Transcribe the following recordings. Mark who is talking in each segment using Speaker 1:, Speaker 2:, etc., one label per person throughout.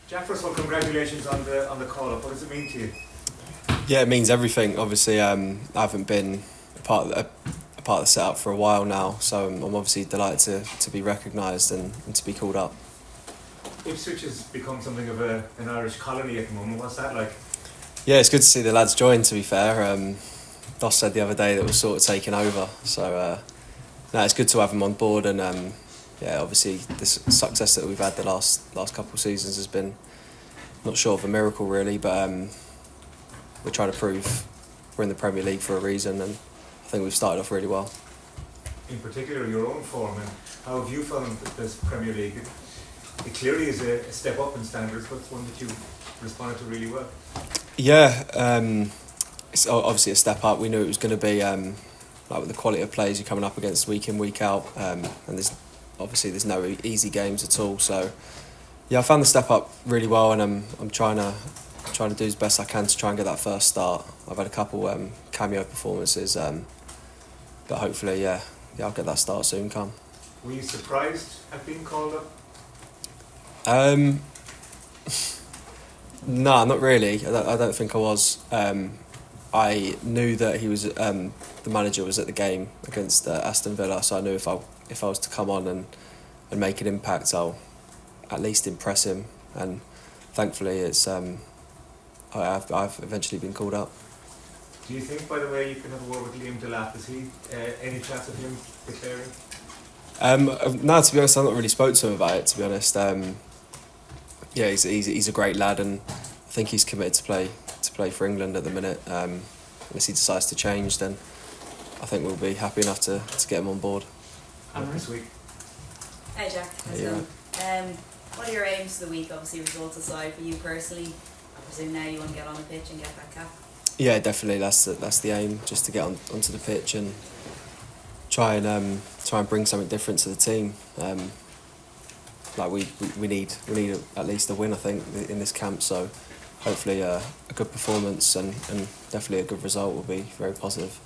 Speaker 1: Jack, first of all, congratulations on the call up. What does it mean to you?
Speaker 2: Yeah, it means everything. Obviously, I haven't been a part of the setup for a while now, so I'm obviously delighted to be recognised and to be called up.
Speaker 1: Ipswich has become something of an Irish colony at the moment. What's that like?
Speaker 2: Yeah, it's good to see the lads join, to be fair. Doss said the other day that we're sort of taking over, so no, it's good to have them on board, and yeah, obviously the success that we've had the last couple of seasons has been not short of a miracle really, but we're trying to prove we're in the Premier League for a reason, and I think we've started off really well.
Speaker 1: In particular, your own form, and how have you found this Premier League? It clearly is a step up in standards, but it's one that you've responded to really well.
Speaker 2: Yeah, it's obviously a step up. We knew it was going to be like with the quality of players you're coming up against week in, week out, and there's no easy games at all. So yeah, I found the step up really well, and I'm trying to do as best I can to try and get that first start. I've had a couple cameo performances, but hopefully, yeah, I'll get that start soon.
Speaker 1: Were you surprised at being called up?
Speaker 2: No, not really. I don't think I was. I knew that he was the manager was at the game against Aston Villa, so I knew if I was to come on and make an impact, I'll at least impress him. And thankfully, I've eventually been called up.
Speaker 1: Do you think, by the way, you can have a word with Liam Delap? Is he any chance of him declaring?
Speaker 2: No, to be honest, I've not really spoke to him about it. To be honest, yeah, he's a great lad, and I think he's committed to play for England at the minute. Unless he decides to change, then I think we'll be happy enough to get him on board.
Speaker 1: And this week.
Speaker 3: Hey Jack, how's it going? What are your aims for the week? Obviously, results aside, for you personally, I presume now you want to get on the pitch and get that cap.
Speaker 2: Yeah, definitely. That's the aim, just to get onto the pitch and try and bring something different to the team. Like we need at least a win, I think, in this camp. So hopefully a good performance and definitely a good result will be very positive.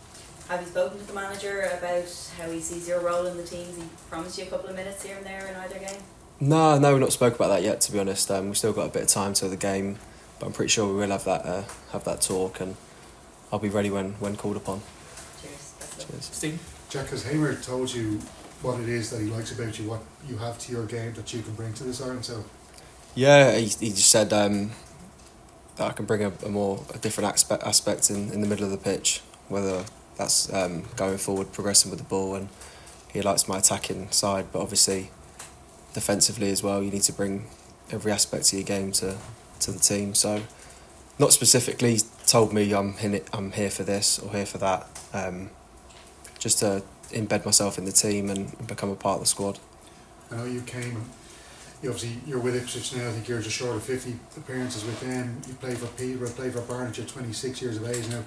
Speaker 3: Have you spoken to the manager about how he sees your role in the team? Has he promised you a couple of minutes here and there in either game?
Speaker 2: No, we've not spoke about that yet, to be honest. We've still got a bit of time till the game, but I'm pretty sure we will have that talk, and I'll be ready when called upon.
Speaker 3: Cheers.
Speaker 2: Cheers.
Speaker 4: Steve?
Speaker 5: Jack, has Hamer told you what it is that he likes about you, what you have to your game that you can bring to this Ireland side?
Speaker 2: Yeah, he just said that I can bring a different aspect in the middle of the pitch, whether that's going forward, progressing with the ball, and he likes my attacking side, but obviously defensively as well, you need to bring every aspect of your game to the team. So not specifically told me I'm here for this or here for that, just to embed myself in the team and become a part of the squad.
Speaker 5: I know you came and you're with Ipswich now. I think you're just short of 50 appearances with them. You play for Peterborough, play for Barnet, you're 26 years of age now.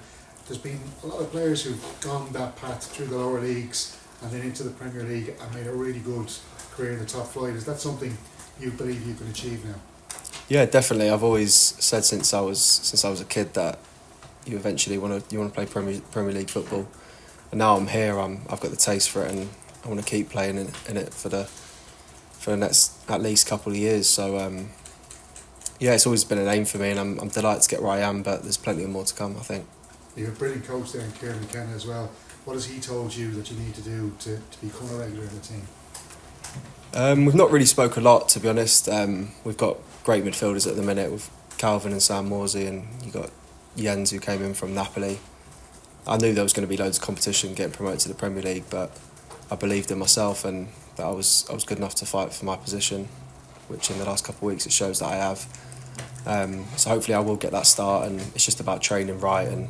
Speaker 5: There's been a lot of players who've gone that path through the lower leagues and then into the Premier League and made a really good career in the top flight. Is that something you believe you can achieve now?
Speaker 2: Yeah, definitely. I've always said since I was a kid that you eventually want to play Premier League football, and now I'm here. I've got the taste for it, and I want to keep playing in it for the next at least couple of years. So yeah, it's always been an aim for me, and I'm delighted to get where I am. But there's plenty more to come, I think.
Speaker 5: You have a brilliant coach there in Kieran McKenna as well. What has he told you that you need to do to become a regular in the team?
Speaker 2: We've not really spoke a lot, to be honest. We've got great midfielders at the minute with Calvin and Sam Morsey, and you got Jens, who came in from Napoli. I knew there was going to be loads of competition getting promoted to the Premier League, but I believed in myself and that I was good enough to fight for my position, which in the last couple of weeks it shows that I have. So hopefully I will get that start, and it's just about training right and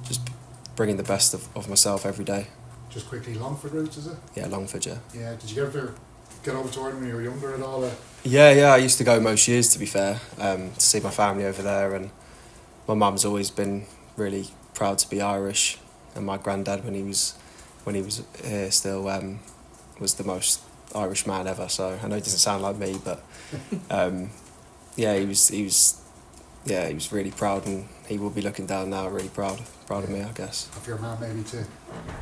Speaker 2: just bringing the best of myself every day.
Speaker 5: Just quickly, Longford roots, is it?
Speaker 2: Yeah, Longford, yeah.
Speaker 5: Yeah, did you ever get over to Ireland when you were younger at all? Or?
Speaker 2: Yeah, I used to go most years, to be fair, to see my family over there, and my mum's always been really proud to be Irish, and my granddad when he was here still was the most Irish man ever. So I know it doesn't sound like me, but yeah, he was really proud, and he will be looking down now, really proud of me, I guess.
Speaker 5: Of your man maybe to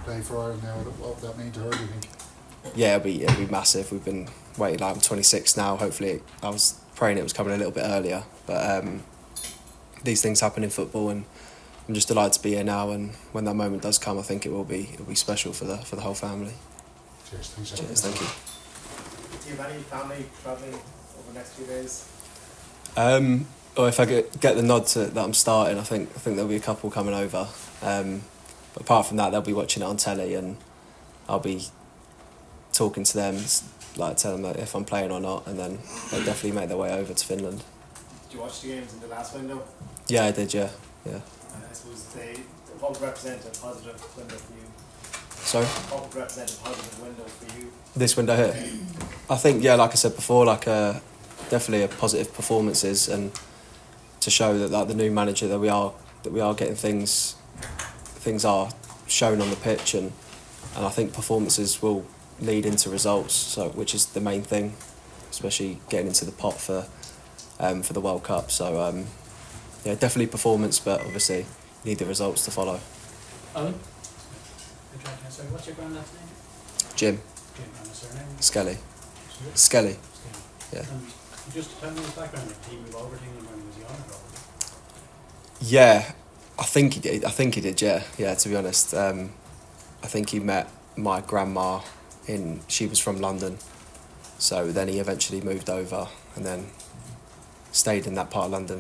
Speaker 5: play for Ireland now, what would that mean to her, do you think?
Speaker 2: Yeah, it'll be massive. We've been waiting. Like, I'm 26 now. Hopefully, I was praying it was coming a little bit earlier. But these things happen in football, and I'm just delighted to be here now. And when that moment does come, I think it'll be special for the whole family.
Speaker 5: Cheers, thanks.
Speaker 2: Cheers, thank you.
Speaker 4: Do you have any family travelling over the next few days?
Speaker 2: Or if I get the nod that I'm starting, I think there'll be a couple coming over. But apart from that, they'll be watching it on telly, and I'll be talking to them, like telling them if I'm playing or not, and then they'll definitely make their way over to Finland.
Speaker 4: Did you watch the games in the last window?
Speaker 2: Yeah, I did. Yeah.
Speaker 4: I suppose what would represent a positive window for you?
Speaker 2: Sorry?
Speaker 4: What would represent a positive window for you?
Speaker 2: This window here, I think, yeah, like I said before, definitely a positive performances, and to show that like the new manager that we are getting things are shown on the pitch, and I think performances will lead into results. So which is the main thing, especially getting into the pot for the World Cup. So yeah, definitely performance, but obviously you need the results to follow.
Speaker 6: Owen? Sorry, what's your granddad's name?
Speaker 2: Jim
Speaker 6: Jim, and the surname?
Speaker 2: Skelly.
Speaker 6: Sorry?
Speaker 2: Skelly. Yeah.
Speaker 6: And just tell me his background. Did he move over to England when he was young, or?
Speaker 2: Yeah, I think he did. Yeah. To be honest, I think he met my grandma she was from London, so then he eventually moved over and then stayed in that part of London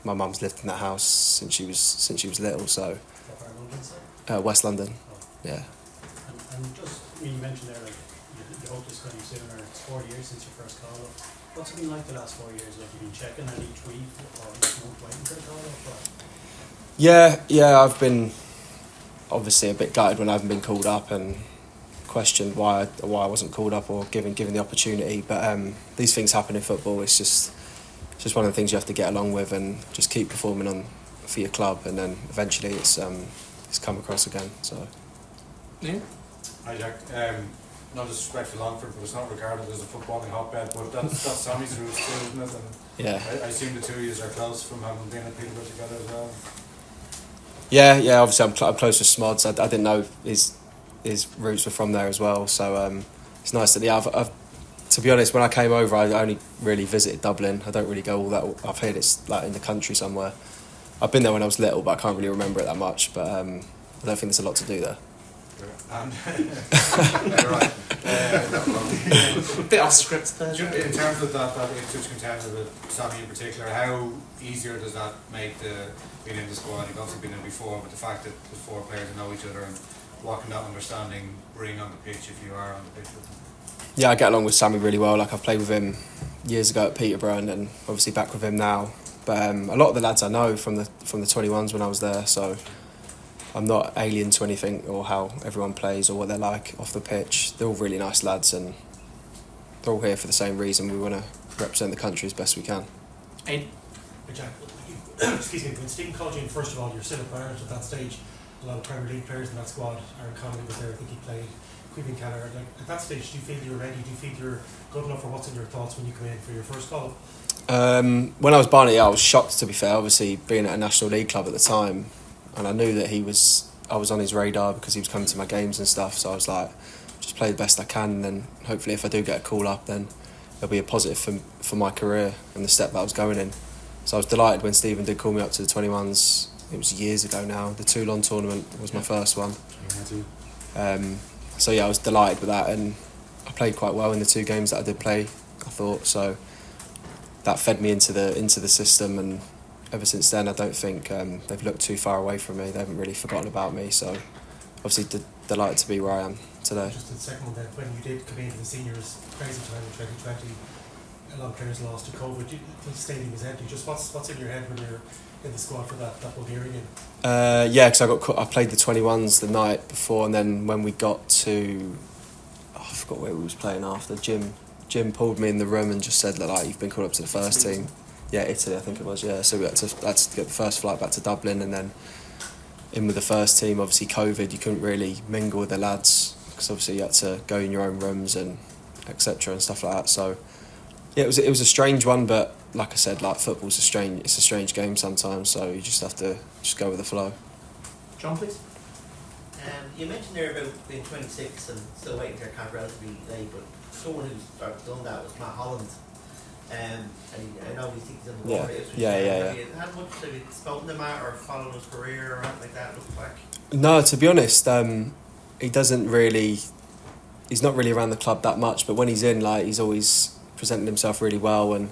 Speaker 2: my mum's lived in that house since she was little. So
Speaker 6: What part of London, sir?
Speaker 2: West London.
Speaker 6: Oh.
Speaker 2: Yeah.
Speaker 6: And just, you mentioned there, like, you hope this coming sooner. It's 4 years since your first call up. What's it been like the last 4 years? Like, you've been checking at each week or each month waiting for the call up?
Speaker 2: Yeah, I've been obviously a bit gutted when I haven't been called up and questioned why I wasn't called up or given the opportunity. But these things happen in football. It's just one of the things you have to get along with and just keep performing for your club, and then eventually it's come across again. So.
Speaker 7: Yeah. Hi Jack. No disrespect to Longford, but it's not regarded as a footballing hotbed, but that's Sammy's roots too, isn't it? And
Speaker 2: Yeah.
Speaker 7: I assume the two of you are close from having been at Peterborough together as well.
Speaker 2: Yeah. Obviously, I'm close with Smods. I didn't know his roots were from there as well. So it's nice that I've to be honest, when I came over, I only really visited Dublin. I don't really go all that. I've heard it's like in the country somewhere. I've been there when I was little, but I can't really remember it that much. But I don't think there's a lot to do there.
Speaker 7: And you're right.
Speaker 8: Bit off script there.
Speaker 7: In terms of that Ipswich contender with Sammy in particular, how easier does that make being in the squad? You've obviously been in before, but the fact that the four players know each other, and what can that understanding bring on the pitch if you are on the pitch with them?
Speaker 2: Yeah, I get along with Sammy really well. Like, I've played with him years ago at Peterborough, and then obviously back with him now. But a lot of the lads I know from the 21s when I was there, so I'm not alien to anything or how everyone plays or what they're like off the pitch. They're all really nice lads, and they're all here for the same reason. We want to represent the country as best we can.
Speaker 8: Hey,
Speaker 6: Jack, excuse me, when Stephen called you in, first of all, you're still a priority at that stage. A lot of Premier League players in that squad. Aaron Connolly was there, I think he played. Queven Keller. Like, at that stage, do you feel you're ready? Do you feel you're good enough, or what's in your thoughts when you come in for your first call?
Speaker 2: When I was Barney, I was shocked, to be fair, obviously being at a National League club at the time, and I knew that I was on his radar because he was coming to my games and stuff, so I was like, just play the best I can, and then hopefully if I do get a call up, then it'll be a positive for my career and the step that I was going in. So I was delighted when Stephen did call me up to the 21s. It was years ago now. The Toulon tournament was my first one. So yeah, I was delighted with that, and I played quite well in the two games that I did play, I thought. So that fed me into the system, and ever since then I don't think they've looked too far away from me. They haven't really forgotten about me, so obviously delighted to be where I am today.
Speaker 6: Just the second one then, when you did come into the seniors, crazy time in 2020, a lot of players lost to COVID, the stadium was empty. Just what's in your head when you're in the squad for that Bulgarian game?
Speaker 2: Yeah, because I played the 21s the night before, and then when we got to, I forgot where we was playing after. Jim pulled me in the room and just said that, like, you've been called up to the first team. Yeah, Italy, I think it was. Yeah, so we had to get the first flight back to Dublin, and then in with the first team. Obviously, COVID, you couldn't really mingle with the lads because obviously you had to go in your own rooms and etc. and stuff like that. So yeah, it was a strange one, but like I said, like, football's a strange game sometimes. So you just have to just go with the flow.
Speaker 8: John, please.
Speaker 4: You mentioned there about being 26 and still waiting for your camp relatively late, but someone who's done that was Matt Holland.
Speaker 9: And I know he thinks on the
Speaker 2: Yeah.
Speaker 9: board. Ipswich.
Speaker 2: Yeah.
Speaker 9: Have you had much have you spoken to him at or followed his career or anything like that? Look back.
Speaker 2: No, to be honest, he doesn't really. He's not really around the club that much, but when he's in, like, he's always presented himself really well, and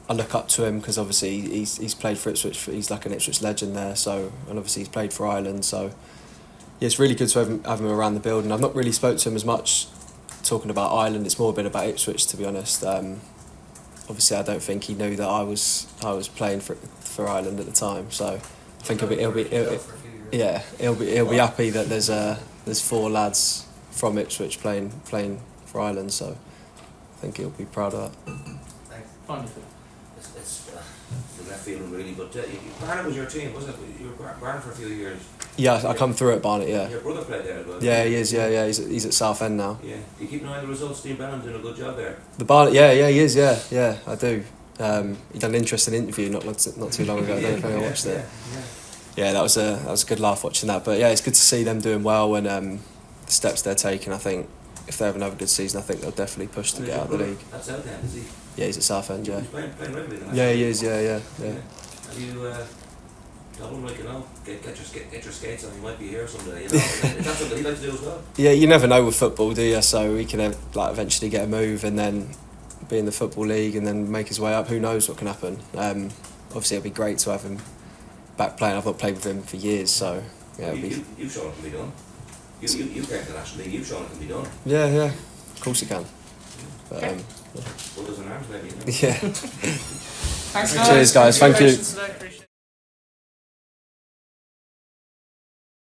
Speaker 2: I look up to him because obviously he's played for Ipswich. He's like an Ipswich legend there, so, and obviously he's played for Ireland, so yeah, it's really good to have him around the building. I've not really spoke to him as much talking about Ireland. It's more been about Ipswich, to be honest. Obviously, I don't think he knew that I was playing for Ireland at the time, so I think he'll be happy that there's 4 lads from Ipswich playing for Ireland, so I think he'll be proud of that.
Speaker 9: Thanks.
Speaker 8: Wonderful.
Speaker 10: It's the left field really, but Barnet was your team, wasn't it? You were Barnet for a few years.
Speaker 2: Yeah, I come through at Barnet, yeah.
Speaker 10: Your brother played there as well.
Speaker 2: Yeah, he is, yeah. He's at Southend now.
Speaker 10: Yeah. Do you keep an eye on the results? Steve Bannon's doing a good job there.
Speaker 2: The Barnet, yeah, he is, yeah, I do. He done an interesting interview not too long ago. I don't know if anyone watched it. Yeah, that was a good laugh watching that. But yeah, it's good to see them doing well and the steps they're taking. I think if they have another good season, I think they'll definitely push to get out of the league.
Speaker 10: That's Southend, is he?
Speaker 2: Yeah, he's at Southend, yeah.
Speaker 10: He's playing regularly then.
Speaker 2: Yeah, he is, yeah.
Speaker 10: Have you told him, like, you know, get your skates on, you might be here someday, you know? Is that something he'd like to do as well?
Speaker 2: Yeah, you never know with football, do you? So he can eventually get a move and then be in the Football League and then make his way up. Who knows what can happen? Obviously, it'd be great to have him back playing. I've not played with him for years, so yeah.
Speaker 10: You've shown it can be done. You came to the National League, you've shown it can be done.
Speaker 2: Yeah, of course it can. But,
Speaker 10: Brothers in arms, maybe. You know?
Speaker 2: yeah.
Speaker 8: Thanks, guys.
Speaker 2: Cheers, guys. Thank you.
Speaker 8: Congratulations today. Appreciate it.